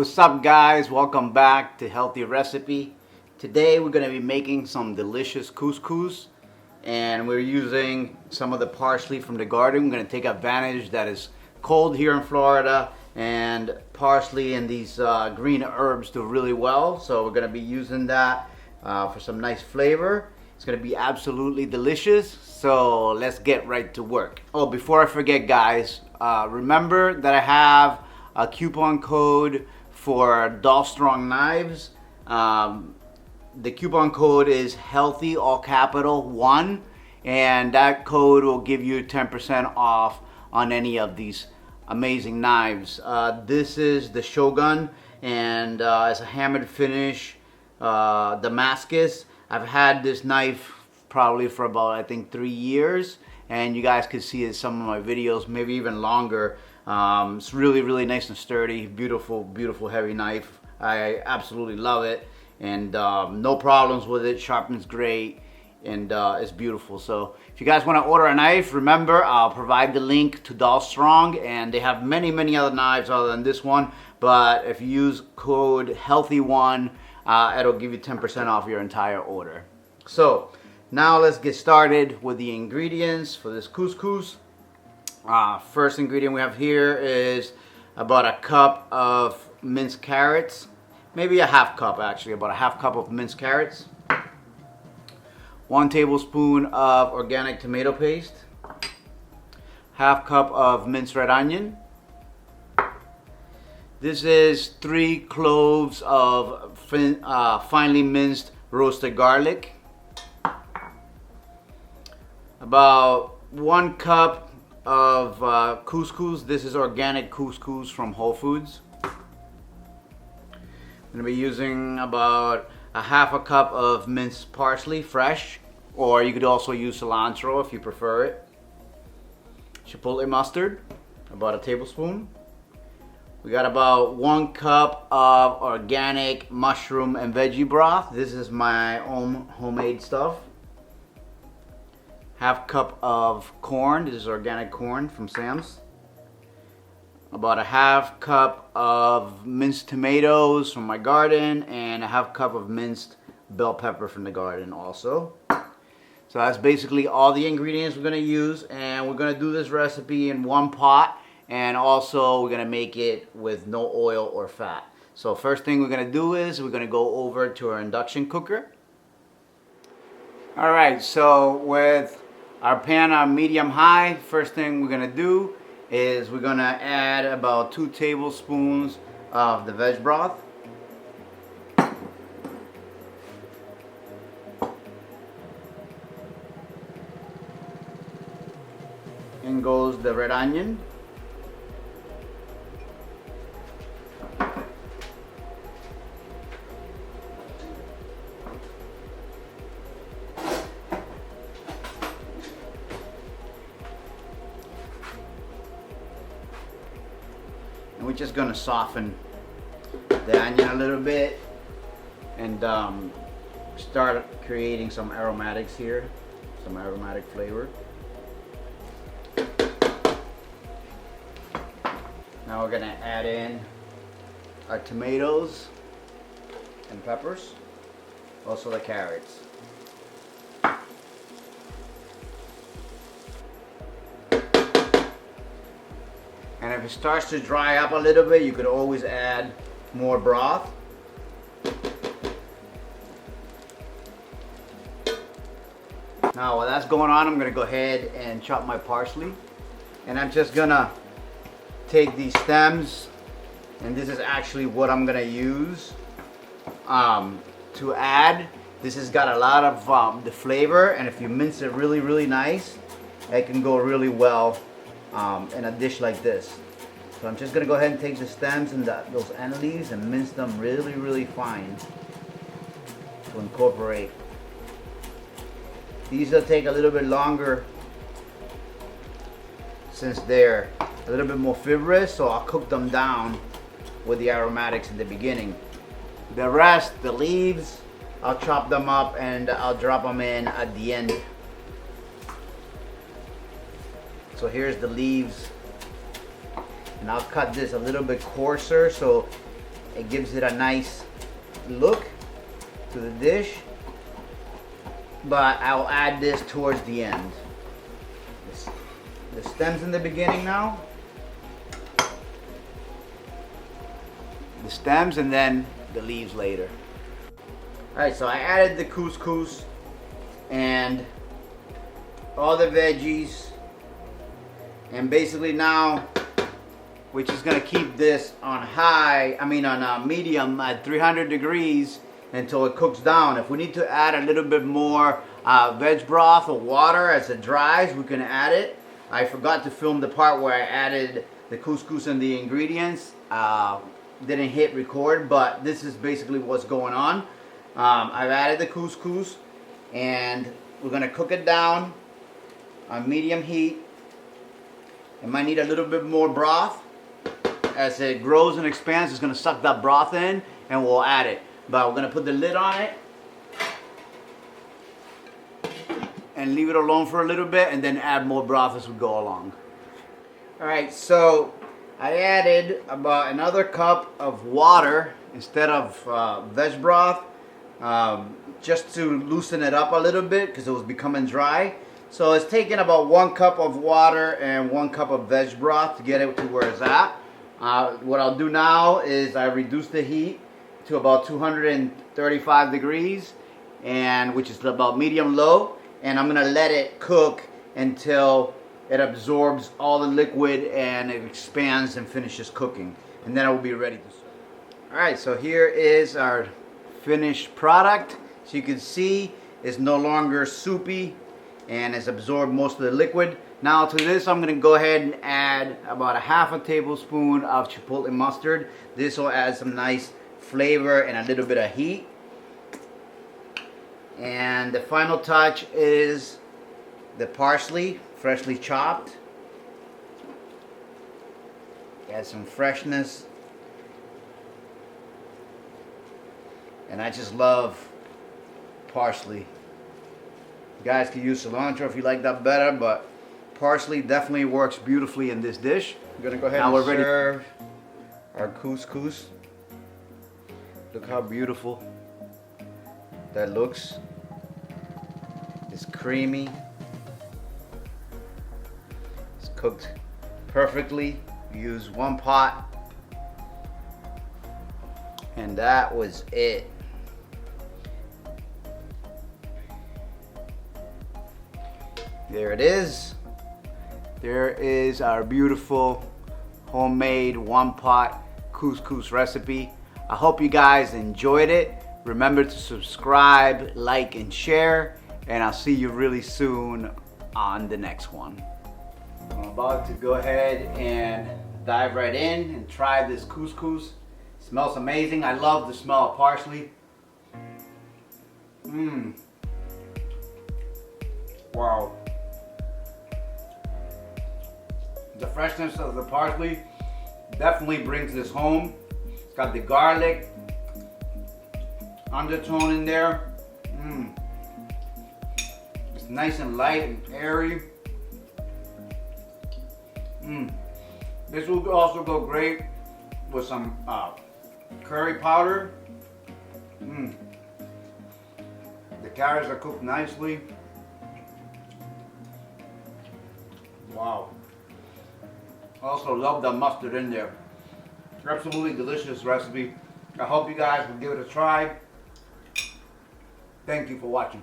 What's up, guys? Welcome back to Healthy Recipe. Today we're going to be making some delicious couscous, and we're using some of the parsley from the garden. We're going to take advantage that it's cold here in Florida, and parsley and these green herbs do really well, so we're going to be using that for some nice flavor. It's going to be absolutely delicious, so let's get right to work. Oh, before I forget, guys, remember that I have a coupon code for Doll Strong knives. The coupon code is healthy, all capital 1, and that code will give you 10% off on any of these amazing knives. This is the Shogun, and it's a hammered finish Damascus. I've had this knife probably for about, I think, 3 years, and you guys can see it in some of my videos, maybe even longer. It's really nice and sturdy, beautiful heavy knife. I absolutely love it, and no problems with it. Sharpens great, and it's beautiful. So if you guys want to order a knife, remember I'll provide the link to Doll Strong, and they have many other knives other than this one, but if you use code healthy1, it'll give you 10% off your entire order. So now let's get started with the ingredients for this couscous. First ingredient we have here is about a cup of minced carrots, maybe a half cup actually, about a half cup of minced carrots, 1 tablespoon of organic tomato paste, half cup of minced red onion. This is 3 cloves of finely minced roasted garlic, about 1 cup of couscous. This is organic couscous from Whole Foods. I'm going to be using about a half a cup of minced parsley, fresh, or you could also use cilantro if you prefer it. Chipotle mustard, about a tablespoon. We got about 1 cup of organic mushroom and veggie broth. This is my own homemade stuff. Half cup of corn. This is organic corn from Sam's. About a half cup of minced tomatoes from my garden, and a half cup of minced bell pepper from the garden also. So that's basically all the ingredients we're going to use, and we're going to do this recipe in 1 pot, and also we're going to make it with no oil or fat. So first thing we're going to do is we're going to go over to our induction cooker. Alright, so with our pan on medium high, first thing we're going to do is we're going to add about 2 tablespoons of the veg broth. In goes the red onion. And we're just going to soften the onion a little bit and start creating some aromatics here, some aromatic flavor. Now we're going to add in our tomatoes and peppers, also the carrots. And if it starts to dry up a little bit, you could always add more broth. Now while that's going on, I'm going to go ahead and chop my parsley. And I'm just going to take these stems, and this is actually what I'm going to use to add. This has got a lot of the flavor, and if you mince it really nice, it can go really well in a dish like this. So I'm just going to go ahead and take the stems and those end leaves and mince them really fine to incorporate. These will take a little bit longer since they're a little bit more fibrous, so I'll cook them down with the aromatics in the beginning. The rest, the leaves, I'll chop them up and I'll drop them in at the end. So here's the leaves, and I'll cut this a little bit coarser so It gives it a nice look to the dish. But I'll add this towards the end. The stems in the beginning now. The stems and then the leaves later. Alright, so I added the couscous and all the veggies, and basically now we're just gonna keep this on medium at 300 degrees until it cooks down. If we need to add a little bit more veg broth or water as it dries, we can add it. I forgot to film the part where I added the couscous and the ingredients. Didn't hit record, but this is basically what's going on. I've added the couscous and we're gonna cook it down on medium heat. It might need a little bit more broth. As it grows and expands, it's gonna suck that broth in and we'll add it. But we're gonna put the lid on it and leave it alone for a little bit and then add more broth as we go along. Alright, so I added about another cup of water instead of veg broth, just to loosen it up a little bit because it was becoming dry. So it's taking about 1 cup of water and 1 cup of veg broth to get it to where it's at. What I'll do now is I reduce the heat to about 235 degrees, and which is about medium low, and I'm gonna let it cook until it absorbs all the liquid and it expands and finishes cooking, and then I will be ready to serve. Alright, so here is our finished product. So you can see it's no longer soupy and it's absorbed most of the liquid. Now to this I'm going to go ahead and add about a ½ tablespoon of chipotle mustard. This will add some nice flavor and a little bit of heat. And the final touch is the parsley, freshly chopped. Add some freshness. And I just love parsley. You guys can use cilantro if you like that better, but parsley definitely works beautifully in this dish. We're gonna go ahead and serve our couscous. Look how beautiful that looks. It's creamy. It's cooked perfectly. Use 1 pot. And that was it. There it is. There is our beautiful homemade 1-pot couscous recipe. I hope you guys enjoyed it. Remember to subscribe, like, and share, and I'll see you really soon on the next one. I'm about to go ahead and dive right in and try this couscous. It smells amazing. I love the smell of parsley. Wow. The freshness of the parsley definitely brings this home. It's got the garlic undertone in there. It's nice and light and airy. This will also go great with some curry powder. The carrots are cooked nicely. Wow. Also love the mustard in there. Absolutely delicious recipe. I hope you guys will give it a try. Thank you for watching.